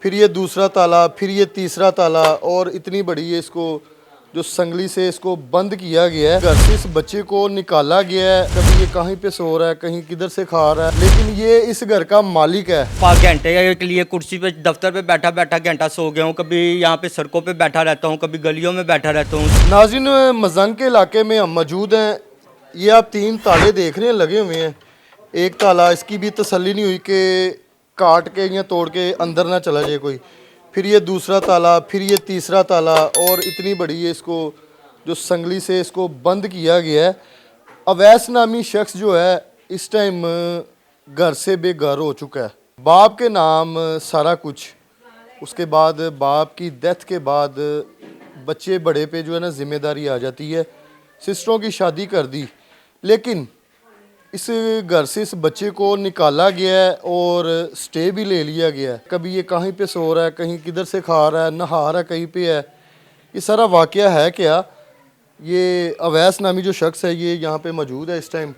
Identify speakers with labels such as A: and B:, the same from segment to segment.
A: फिर ये दूसरा ताला, फिर ये तीसरा ताला और इतनी बड़ी है इसको जो संगली से इसको बंद किया गया है। घर से इस बच्चे को निकाला गया है। कभी ये कहीं पे सो रहा है, कहीं किधर से खा रहा है, लेकिन ये इस घर का मालिक है।
B: 5 घंटे के लिए कुर्सी पे दफ्तर पे बैठा बैठा घंटा सो गया हूँ। कभी यहाँ पे सड़कों पे बैठा रहता हूँ, कभी गलियों में बैठा रहता हूँ।
A: नाज़रीन, मजंग के इलाके में हम मौजूद हैं। ये आप 3 ताले देख रहे हैं लगे हुए हैं। एक ताला, इसकी भी तसल्ली नहीं हुई कि काट के या तोड़ के अंदर ना चला जाए कोई। फिर ये दूसरा ताला, फिर ये तीसरा ताला और इतनी बड़ी है इसको जो संगली से इसको बंद किया गया है। अवैस नामी शख्स जो है इस टाइम घर से बेघर हो चुका है। बाप के नाम सारा कुछ, उसके बाद बाप की डेथ के बाद बच्चे बड़े पे जो है ना जिम्मेदारी आ जाती है। सिस्टरों की शादी कर दी, लेकिन इस घर से इस बच्चे को निकाला गया है और स्टे भी ले लिया गया है। कभी ये कहीं पे सो रहा है, कहीं किधर से खा रहा है, नहा रहा है, कहीं पे है। ये सारा वाकया है क्या? ये अवैस नामी जो शख्स है ये यहाँ पे मौजूद है इस टाइम,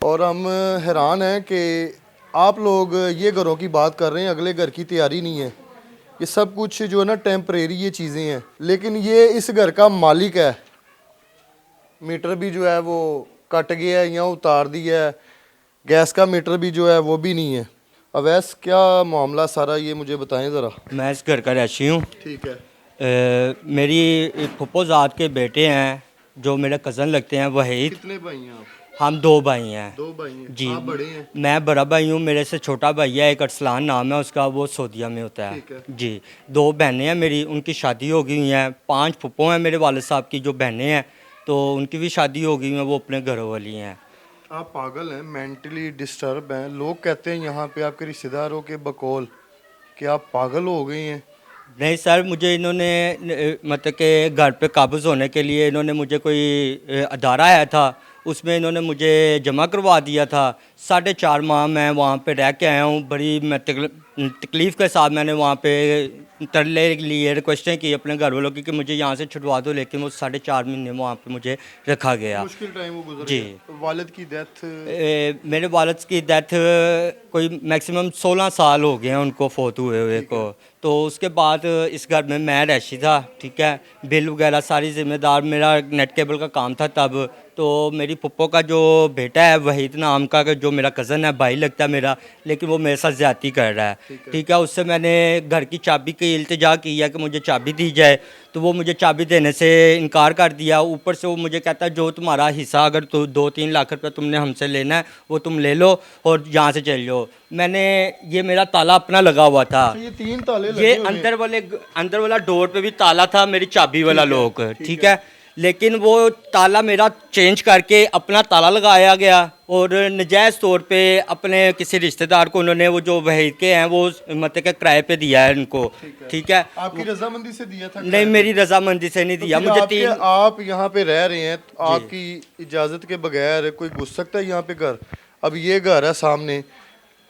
A: और हम हैरान हैं कि आप लोग ये घरों की बात कर रहे हैं, अगले घर की तैयारी नहीं है। ये सब कुछ जो है ना टेम्परेरी ये चीज़ें हैं, लेकिन ये इस घर का मालिक है। मीटर भी जो है वो कट गया है या उतार दिया है। गैस का मीटर भी जो है वो भी नहीं है। अवैस, क्या मामला सारा ये मुझे बताएं ज़रा।
B: मैं इस घर का रहशी हूँ।
A: ठीक है।
B: मेरी फुप्पोजात के बेटे हैं जो मेरे कज़न लगते हैं, वहीद।
A: कितने भाई हैं आप?
B: हम 2 भाई हैं।
A: 2 भाई हैं।
B: जी,
A: आप बड़े हैं?
B: मैं बड़ा भाई हूँ। मेरे से छोटा भाई है, एक अरसलान नाम है उसका, वो सऊदीया में होता है।
A: ठीक है।
B: जी, 2 बहनें हैं मेरी, उनकी शादी हो गई हुई हैं। 5 फुप्पो हैं मेरे वालिद साहब की जो बहनें हैं, तो उनकी भी शादी हो गई हुई है, वो अपने घरों वाली हैं।
A: आप पागल हैं, मेंटली डिस्टर्ब हैं। लोग कहते हैं यहाँ पे आपके रिश्तेदारों के बकौल कि आप पागल हो गए हैं।
B: नहीं सर, मुझे इन्होंने मतलब कि घर पे काबज़ होने के लिए इन्होंने मुझे कोई अदारा आया था, उसमें इन्होंने मुझे जमा करवा दिया था। 4.5 माह मैं वहाँ पे रह के आया हूँ। बड़ी मैं तकलीफ़ के साथ मैंने वहाँ पे तरले लिए, रिक्वेस्टें की अपने घर वालों की कि मुझे यहाँ से छुड़वा दो, लेकिन वो 4.5 महीने वहाँ पे मुझे रखा गया।
A: मुश्किल टाइम वो गुजर
B: जी।
A: गया। वालिद की डेथ?
B: मेरे वालिद की डेथ कोई मैक्सिमम 16 साल हो गए हैं उनको फोत हुए को। तो उसके बाद इस घर में मैं रहशी था, ठीक है। बिल वगैरह सारी जिम्मेदार, मेरा नेट केबल का काम था तब। तो मेरी पुप्पो का जो बेटा है वहीद नाम का, जो मेरा कज़न है, भाई लगता है मेरा, लेकिन वो मेरे साथ ज़्यादती कर रहा है, ठीक है। उससे मैंने घर की चाबी की इल्तिजा की है कि मुझे चाबी दी जाए, तो वो मुझे चाबी देने से इनकार कर दिया। ऊपर से वो मुझे कहता है जो तुम्हारा हिस्सा, अगर तो 2-3 लाख रुपये तुमने हमसे लेना है वो तुम ले लो और यहाँ से चल जाओ। मैंने, ये मेरा ताला अपना लगा हुआ था।
A: ये 3 ताले लगे
B: ये
A: हुए हैं।
B: अंदर वाला डोर पे भी ताला था, मेरी चाबी वाला लॉक, ठीक है। लेकिन वो ताला मेरा चेंज करके अपना ताला लगाया गया और नजायज़ तौर पे अपने किसी रिश्तेदार को उन्होंने, वो जो वहीद के हैं, वो मतलब के किराए पे दिया है उनको, ठीक है।
A: आपकी रजामंदी से दिया था?
B: नहीं, मेरी रजामंदी से नहीं दिया। मुझे
A: आप यहाँ पे रह रहे हैं तो आपकी इजाजत के बगैर कोई घुस सकता है यहाँ पे घर? अब ये घर है सामने,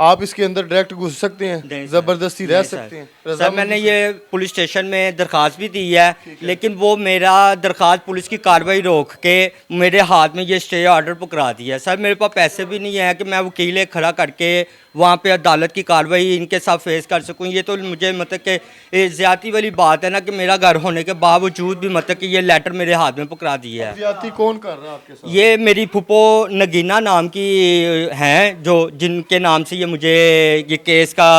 A: आप इसके अंदर डायरेक्ट घुस सकते हैं, जबरदस्ती रह सकते हैं?
B: सर, मैंने ये पुलिस स्टेशन में दरख्वास्त भी दी है, लेकिन वो मेरा दरख्वास्त पुलिस की कार्रवाई रोक के मेरे हाथ में ये स्टे ऑर्डर पकड़ा दिया। सर, मेरे पास पैसे भी नहीं है कि मैं वकील खड़ा करके वहाँ पे अदालत की कार्रवाई इनके साथ फेस कर सकूँ। ये तो मुझे मतलब कि ज़्यादती वाली बात है ना कि मेरा घर होने के बावजूद भी मतलब कि ये लेटर मेरे हाथ में पकड़ा दिया है।
A: ज़्यादती कौन कर रहा है आपके साथ?
B: ये मेरी फुप्पो नगीना नाम की हैं, जो जिनके नाम से ये मुझे ये केस का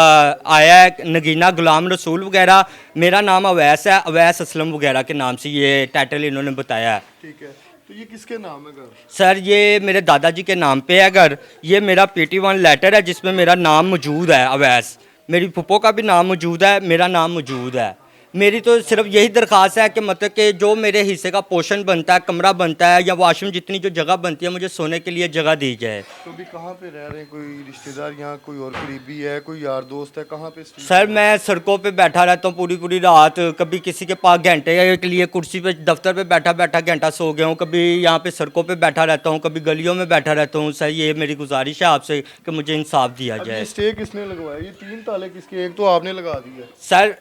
B: आया है। नगीना, गुलाम रसूल वगैरह। मेरा नाम अवैस है, अवैस असलम वगैरह के नाम से ये टाइटल इन्होंने बताया है।
A: ठीक है, तो ये किसके नाम है घर?
B: सर, ये मेरे दादाजी के नाम पे है घर। ये मेरा PT1 लेटर है जिसमें मेरा नाम मौजूद है अवैस। मेरी फुप्पो का भी नाम मौजूद है, मेरा नाम मौजूद है। मेरी तो सिर्फ यही दरख्वास्त है कि मतलब कि जो मेरे हिस्से का पोर्शन बनता है, कमरा बनता है या वॉशरूम जितनी जो जगह बनती है, मुझे सोने के लिए जगह दी जाए।
A: तो अभी कहाँ पे रह रहे हैं? कोई रिश्तेदार यहाँ, कोई और करीबी है, कोई यार दोस्त है? कहाँ पे?
B: सर, मैं सड़कों पे बैठा रहता हूँ पूरी पूरी रात। कभी किसी के पास घंटे के लिए कुर्सी पे दफ्तर पे बैठा बैठा घंटा सो गया हूँ। कभी यहाँ पे सड़कों पे बैठा रहता हूँ, कभी गलियों में बैठा रहता हूँ। सर, ये मेरी गुजारिश है आपसे कि मुझे इंसाफ दिया जाए।
A: ये स्टे किसने लगवाया? ये 3 ताले किसके? एक तो आपने लगा दिया।
B: सर,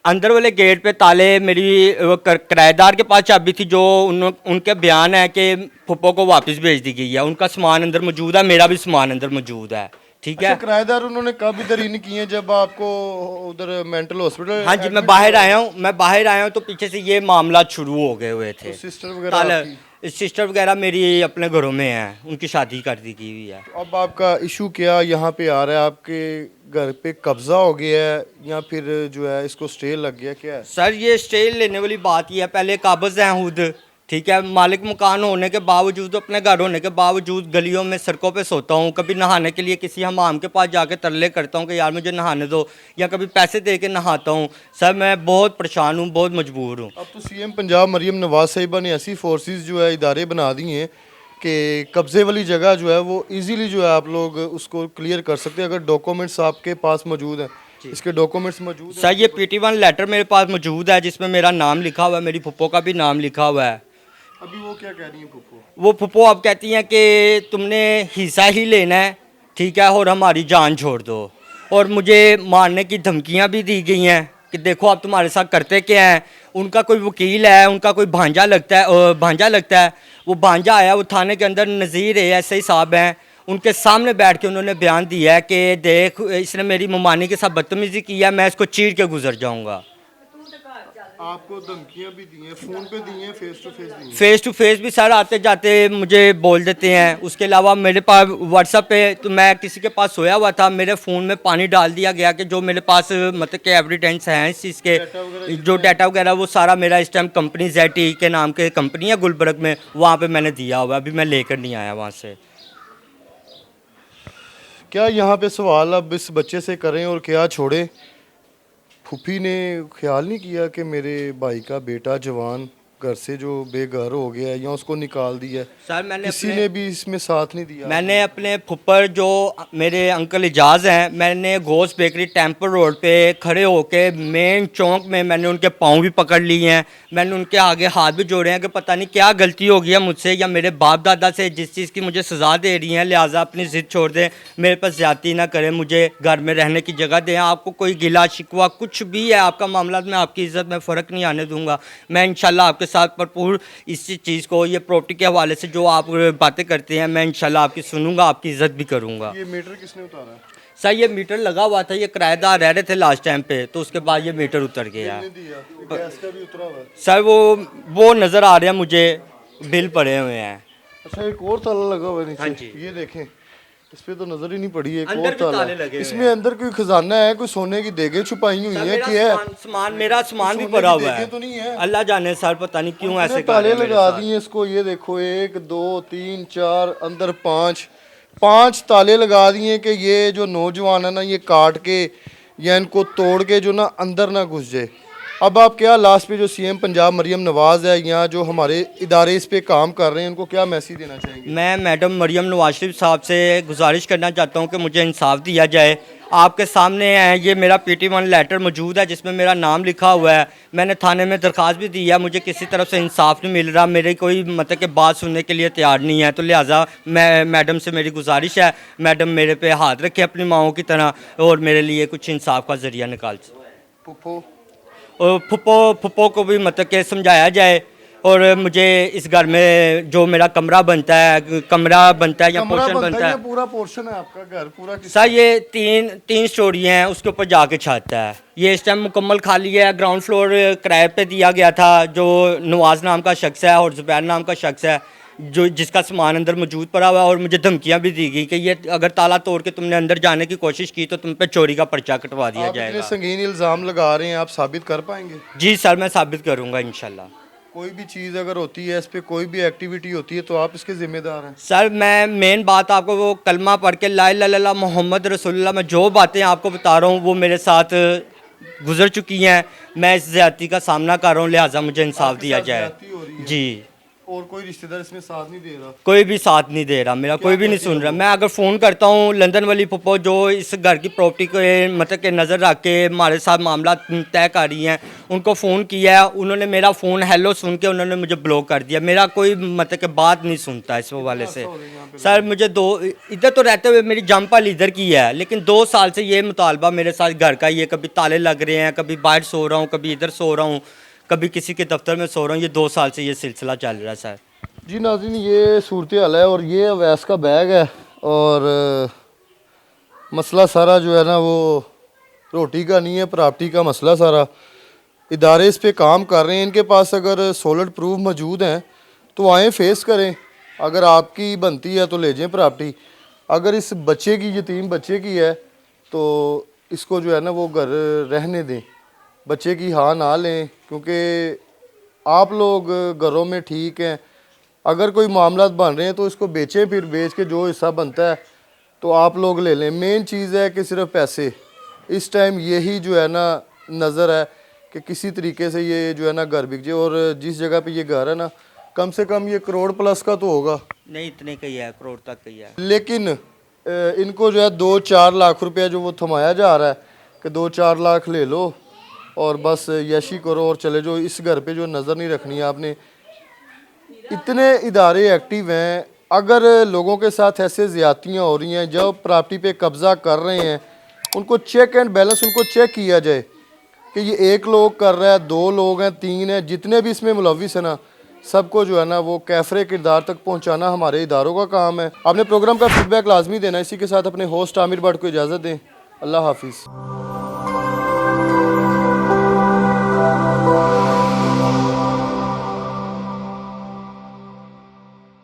B: अंदर वाले गेट पे ताले मेरी किराएदार के पास चाबी थी, जो उनके बयान है कि फुप्पो को वापस भेज दी गई है। उनका सामान अंदर मौजूद है, मेरा भी सामान अंदर मौजूद है, ठीक
A: अच्छा,
B: है।
A: किराएदार उन्होंने कब इधर इन किए जब आपको उधर मेंटल हॉस्पिटल?
B: हाँ जी, मैं बाहर आया हूँ, तो पीछे से ये मामला शुरू हो गए हुए थे।
A: सिस्टर वगैरह आपकी?
B: सिस्टर वगैरह मेरी अपने घरों में हैं, उनकी शादी कर दी की हुई है।
A: तो अब आपका इशू क्या यहाँ पे आ रहा है? आपके घर पे कब्जा हो गया है या फिर जो है इसको स्टे लग गया, क्या है?
B: सर ये स्टे लेने वाली बात ही है, पहले काबज़ हैं खुद, ठीक है। मालिक मकान होने के बावजूद, अपने घर होने के बावजूद गलियों में सड़कों पे सोता हूँ। कभी नहाने के लिए किसी हमाम के पास जाके तरले करता हूँ कि यार मुझे नहाने दो, या कभी पैसे दे के नहाता हूँ। सर मैं बहुत परेशान हूँ, बहुत मजबूर हूँ।
A: अब तो सीएम पंजाब मरियम नवाज साहिबा ने ऐसी फोर्सेस जो है इदारे बना दी हैं कि कब्जे वाली जगह जो है वो इजीली जो है आप लोग उसको क्लियर कर सकते हैं अगर डॉक्यूमेंट्स आपके पास मौजूद हैं। इसके डॉक्यूमेंट्स मौजूद हैं?
B: सर ये PT1 लेटर मेरे पास मौजूद है जिसमें मेरा नाम लिखा हुआ है, मेरी फुप्पो का भी नाम लिखा हुआ है।
A: अभी वो क्या कह रही है पुप्पो?
B: वो फुप्पो अब कहती हैं कि तुमने हिस्सा ही लेना है, ठीक है, और हमारी जान छोड़ दो। और मुझे मारने की धमकियां भी दी गई हैं कि देखो आप तुम्हारे साथ करते क्या हैं। उनका कोई वकील है, उनका कोई भांजा लगता है। वो भांजा आया, वो थाने के अंदर नज़ीर SI साहब हैं, उनके सामने बैठ के उन्होंने बयान दिया है कि देख इसने मेरी ममानी के साथ बदतमीज़ी की है, मैं इसको चीर के गुजर जाऊँगा।
A: आपको धमकियां भी दी हैं, फोन पे दी हैं, फेस टू फेस दी हैं?
B: फेस टू फेस भी सर आते जाते मुझे बोल देते हैं। उसके अलावा मेरे पास व्हाट्सएप पे, तो मैं किसी के पास सोया हुआ था, मेरे फ़ोन में पानी डाल दिया गया कि जो मेरे पास मतलब के एविडेंस हैं इस चीज़ के, जो डाटा वगैरह वो सारा मेरा इस टाइम कंपनी ZTE के नाम के कंपनी है गुलबर्ग में, वहाँ पे मैंने दिया हुआ। अभी मैं लेकर नहीं आया वहाँ से।
A: क्या यहाँ पे सवाल अब इस बच्चे से करें और क्या छोड़ें? फूफी ने ख्याल नहीं किया कि मेरे भाई का बेटा जवान घर से जो बेघर हो गया है या उसको निकाल दिया है?
B: सर मैंने
A: किसी ने भी इसमें साथ नहीं दिया?
B: मैंने अपने फुप्पर जो मेरे अंकल इजाज़ हैं, मैंने घोष बेकरी टेम्पल रोड पे खड़े होके मेन चौक में मैंने उनके पाँव भी पकड़ लिए हैं। मैंने उनके आगे हाथ भी जोड़े हैं कि पता नहीं क्या गलती हो गई है मुझसे या मेरे बाप दादा से, जिस चीज़ की मुझे सज़ा दे रही हैं, लिहाजा अपनी ज़िद छोड़ दें, मेरे पास ज़्यादती ना करें, मुझे घर में रहने की जगह दें। आपको कोई गिला शिकवा कुछ भी है आपका मामला, मैं आपकी इज़्ज़त में फ़र्क नहीं आने दूँगा। मैं इंशाल्लाह आपके साथ भरपूर इस चीज़ को, ये प्रॉपर्टी के हवाले से जो आप बातें करते हैं, मैं इंशाल्लाह आपकी सुनूंगा, आपकी इज़्ज़त भी करूंगा।
A: ये मीटर किसने उतारा?
B: सर ये मीटर लगा हुआ था, ये किराएदार रह रहे थे लास्ट टाइम पे, तो उसके बाद ये मीटर उतर गया।
A: किसने दिया? गैस का भी उतरा हुआ है?
B: सर वो नज़र आ रहे हैं मुझे, बिल पड़े हुए हैं।
A: अच्छा, एक और ताला लगा हुआ है नीचे।
B: हाँ जी।
A: ये देखें, इस पे तो नजर ही नहीं पड़ी है। एक
B: अंदर
A: और
B: भी
A: ताला
B: ताले लगे हुए
A: इसमें अंदर कोई खजाना है, कोई सोने की देगे छुपाई हुई है कि है?
B: मेरा सामान भी
A: सोने
B: पड़ा
A: की
B: हुआ
A: देगे
B: है,
A: तो नहीं है?
B: अल्लाह जाने सर, पता नहीं क्यों ऐसे कर
A: ताले
B: रहे हैं मेरे
A: लगा
B: साथ।
A: दिए इसको। ये देखो, 1 2 3 4 अंदर 5 ताले लगा दिए कि ये जो नौजवान है ना, ये काट के या इनको तोड़ के जो ना अंदर ना घुस जाए। अब आप क्या लास्ट पे जो सीएम पंजाब मरियम नवाज है या जो हमारे इदारे इस पे काम कर रहे हैं, उनको क्या मैसेज देना चाहेंगे?
B: मैं मैडम मरियम नवाज शरीफ साहब से गुजारिश करना चाहता हूँ कि मुझे इंसाफ दिया जाए। आपके सामने है, ये मेरा PT1 लेटर मौजूद है जिसमें मेरा नाम लिखा हुआ है। मैंने थाने में दरख्वास्त भी दी है, मुझे किसी तरफ से इंसाफ नहीं मिल रहा, मेरी कोई मतलब कि बात सुनने के लिए तैयार नहीं है। तो लिहाजा मैं मैडम से मेरी गुजारिश है, मैडम मेरे पे हाथ रखे अपनी माओं की तरह और मेरे लिए कुछ इंसाफ का ज़रिया निकाल सकें।
A: पुप्पो
B: और फुप्पो को भी मतलब कि समझाया जाए, और मुझे इस घर में जो मेरा कमरा बनता है या
A: कमरा
B: पोर्शन बनता है।
A: ये पूरा पोर्शन है आपका घर पूरा
B: सर ये तीन स्टोरी हैं, उसके ऊपर जाके छत है। ये इस टाइम मुकम्मल खाली है। ग्राउंड फ्लोर किराए पे दिया गया था, जो नवाज नाम का शख्स है और जुबैर नाम का शख्स है, जो जिसका सामान अंदर मौजूद पड़ा हुआ है। और मुझे धमकियां भी दी गई कि ये अगर ताला तोड़ के तुमने अंदर जाने की कोशिश की तो तुम पे चोरी का पर्चा कटवा दिया
A: आप इतने
B: जाएगा।
A: संगीन इल्जाम लगा रहे हैं, आप साबित कर पाएंगे?
B: जी सर, मैं साबित करूँगा इंशाल्लाह।
A: कोई भी चीज़ अगर होती है, इस पे कोई भी एक्टिविटी होती है तो आप इसके जिम्मेदार हैं?
B: सर मैं मेन बात आपको वो कलमा पढ़ के ला इलाहा इल्लल्लाह मोहम्मद रसूलुल्लाह, मैं जो बातें आपको बता रहा हूँ वो मेरे साथ गुजर चुकी हैं। मैं इस ज़्यादती का सामना कर रहा हूँ, लिहाजा मुझे इंसाफ
A: आपके
B: दिया
A: साथ
B: जाए।
A: ज्यादती हो रही है?
B: जी।
A: और कोई रिश्तेदार इसमें साथ नहीं दे रहा?
B: कोई भी साथ नहीं दे रहा मेरा, कोई भी नहीं सुन रहा। मैं अगर फ़ोन करता हूँ लंदन वाली फुप्पो जो इस घर की प्रॉपर्टी को मतलब के नज़र रख के हमारे साथ मामला तय कर रही हैं, उनको फ़ोन किया है, उन्होंने मेरा फ़ोन हेलो सुन के उन्होंने मुझे ब्लॉक कर दिया। मेरा कोई मतलब के बात नहीं सुनता इस वाले से। सर मुझे इधर तो रहते हुए मेरी जमपल इधर की है, लेकिन 2 साल से ये मुतालबा मेरे साथ घर का ये, कभी ताले लग रहे हैं, कभी बाहर सो रहा हूँ, कभी इधर सो रहा हूँ, कभी किसी के दफ्तर में सो रहा हूँ। ये 2 साल से ये सिलसिला चल रहा है सर।
A: जी नाज़रीन, ये सूरत हाल है और ये अवैस का बैग है और मसला सारा जो है ना वो रोटी का नहीं है, प्रॉपर्टी का मसला सारा। इदारे इस पे काम कर रहे हैं, इनके पास अगर सॉलिड प्रूफ मौजूद हैं तो आएँ फेस करें। अगर आपकी बनती है तो ले जाएं प्रॉपर्टी। अगर इस बच्चे की, यतीम बच्चे की है, तो इसको जो है ना वो घर रहने दें, बच्चे की हाँ ना लें, क्योंकि आप लोग घरों में ठीक हैं। अगर कोई मामला बन रहे हैं तो इसको बेचें, फिर बेच के जो हिस्सा बनता है तो आप लोग ले लें। मेन चीज़ है कि सिर्फ पैसे, इस टाइम यही जो है ना नज़र है कि किसी तरीके से ये जो है ना घर बिक जाए। और जिस जगह पे ये घर है ना, कम से कम ये करोड़ प्लस का तो होगा,
B: नहीं इतने का ही है, करोड़ तक का ही है।
A: लेकिन इनको जो है 2-4 लाख रुपया जो वो थमाया जा रहा है कि 2-4 लाख ले लो और बस यशी करो और चले जाओ। इस घर पे जो नज़र नहीं रखनी है आपने। इतने इदारे एक्टिव हैं, अगर लोगों के साथ ऐसे ज़्यादतियाँ हो रही हैं, जब प्रॉपर्टी पे कब्ज़ा कर रहे हैं, उनको चेक एंड बैलेंस, उनको चेक किया जाए कि ये एक लोग कर रहा है, 2 लोग हैं, 3 हैं, जितने भी इसमें मुलविस है ना, सबको जो है ना वो कैफरे किरदार तक पहुंचाना हमारे इदारों का काम है। आपने प्रोग्राम का फीडबैक लाजमी देना। इसी के साथ अपने होस्ट आमिर भट्ट को इजाज़त दें। अल्लाह हाफिज़।